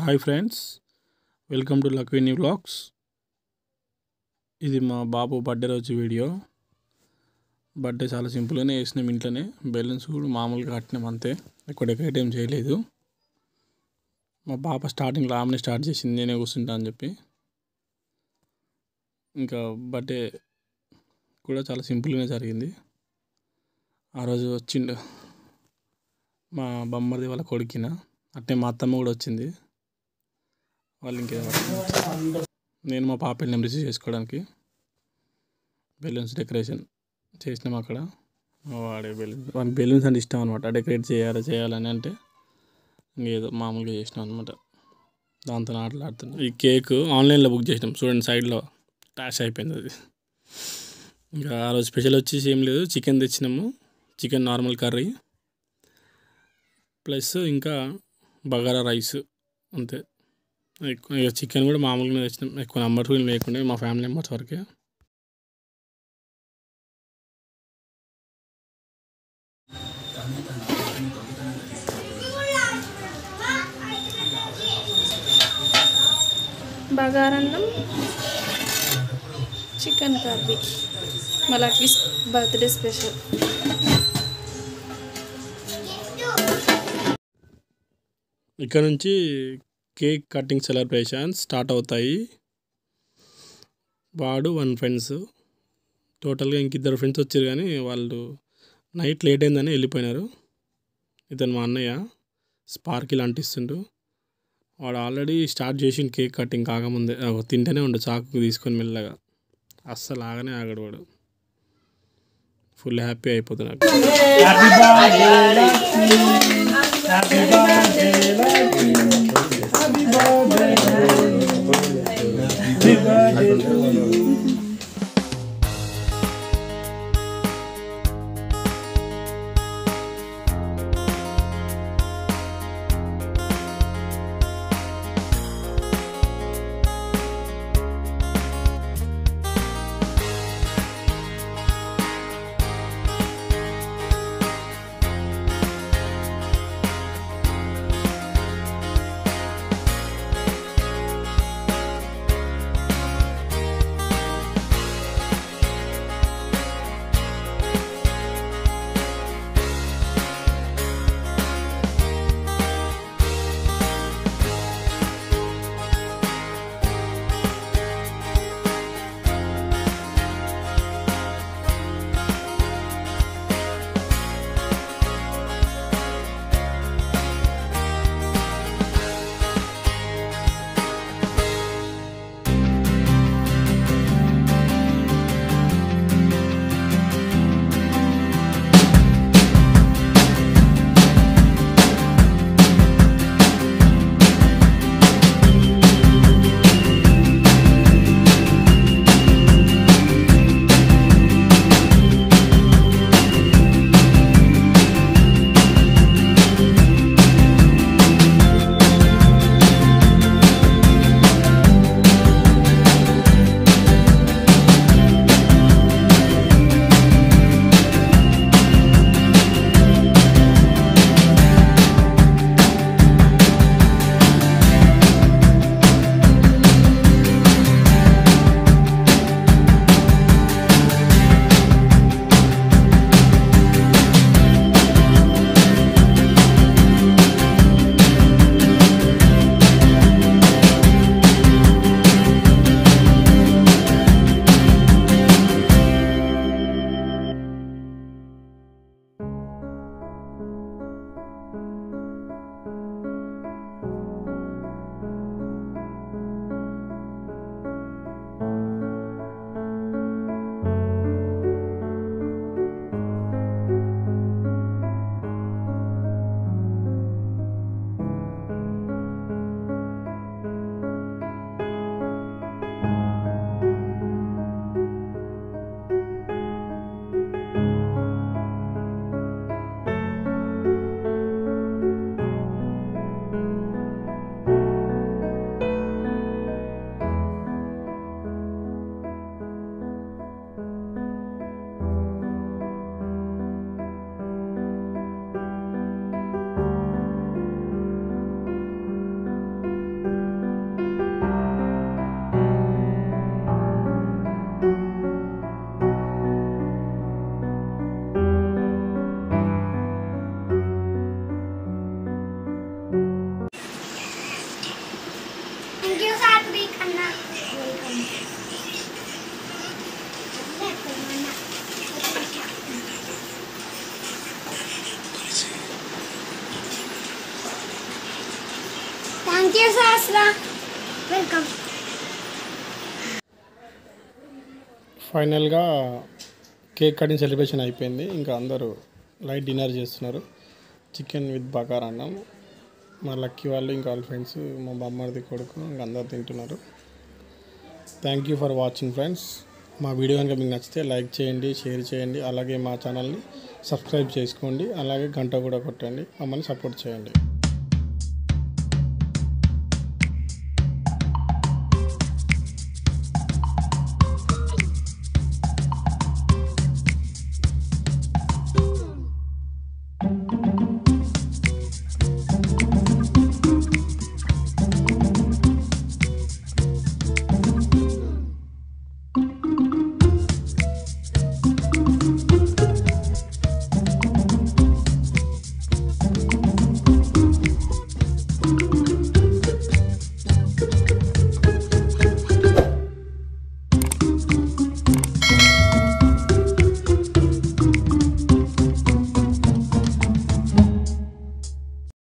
Hi friends, welcome to Lakvini vlogs. ఇది మా బాబు బర్త్డే రోజు వీడియో. బర్త్డే చాలా సింపుల్గానే చేసినాం, ఇంట్లోనే. బెలూన్స్ కూడా మామూలుగా కట్టినాం అంతే, ఎక్కువ డెకరేట్ ఏం చేయలేదు. మా పాప స్టార్టింగ్లో ఆమెనే స్టార్ట్ చేసింది, నేనే కూర్చుంటా అని చెప్పి. ఇంకా బర్త్డే కూడా చాలా సింపుల్గానే జరిగింది. ఆ రోజు వచ్చిండు మా బొమ్మది వాళ్ళ కొడుకిన, అట్టే మా అత్తమ్మ కూడా వచ్చింది. వాళ్ళు ఇంకేదో నేను మా పాప వెళ్ళాం రిసీవ్ చేసుకోవడానికి. బెలూన్స్ డెకరేషన్ చేసినాం అక్కడ. వాడే వానికి బెలూన్స్ అంటే ఇష్టం అనమాట. డెకరేట్ చేయాలని అంటే ఇంకేదో మామూలుగా చేసినాం అనమాట. దాంతో ఆటలాడుతున్నాం. ఈ కేక్ ఆన్లైన్లో బుక్ చేసినాం, చూడండి సైడ్లో టాష్ అయిపోయింది అది. ఇంకా ఆ రోజు స్పెషల్ వచ్చేసి ఏం లేదు, చికెన్ తెచ్చినాము. చికెన్ నార్మల్ కర్రీ ప్లస్ ఇంకా బగారా రైస్ అంతే. ఎక్కువ ఇక చికెన్ కూడా మామూలుగా తెచ్చినాం, ఎక్కువ నెంబర్స్ కూడా లేకుండా మా ఫ్యామిలీ మెంబర్స్ వరకే. బగారన్నం, చికెన్ కర్రీ, మళ్ళీ బర్త్డే స్పెషల్. ఇక్కడ నుంచి కేక్ కటింగ్ సెలబ్రేషన్స్ స్టార్ట్ అవుతాయి. వాడు 1 ఫ్రెండ్స్, టోటల్గా ఇంకిద్దరు ఫ్రెండ్స్ వచ్చారు, కానీ వాళ్ళు నైట్ లేట్ అయిందని వెళ్ళిపోయినారు. ఇతను మా అన్నయ్య స్పార్కిల్ అంటిస్తుండు. వాడు ఆల్రెడీ స్టార్ట్ చేసిండు కేక్ కటింగ్ కాకముందే. తింటూనే ఉండు చాకు తీసుకొని మెల్లగా, అస్సలు ఆగనే ఆగడు వాడు. ఫుల్ హ్యాపీ అయిపోతున్నాడు. Thank you Sahasra welcome. ఫైనల్గా కేక్ కటింగ్ సెలబ్రేషన్ అయిపోయింది. ఇంకా అందరూ లైట్ డిన్నర్ చేస్తున్నారు. చికెన్ విత్ బగారా అన్నం. మా లక్కీ వాళ్ళు ఇంకా వాళ్ళ ఫ్రెండ్స్, మా బామ్మర్ది కొడుకు ఇంకా అందరు తింటున్నారు. Thank you for watching friends. మా వీడియో కనుక మీకు నచ్చితే లైక్ చేయండి, షేర్ చేయండి, అలాగే మా ఛానల్ని సబ్స్క్రైబ్ చేసుకోండి, అలాగే గంట కూడా కొట్టండి, మమ్మల్ని సపోర్ట్ చేయండి.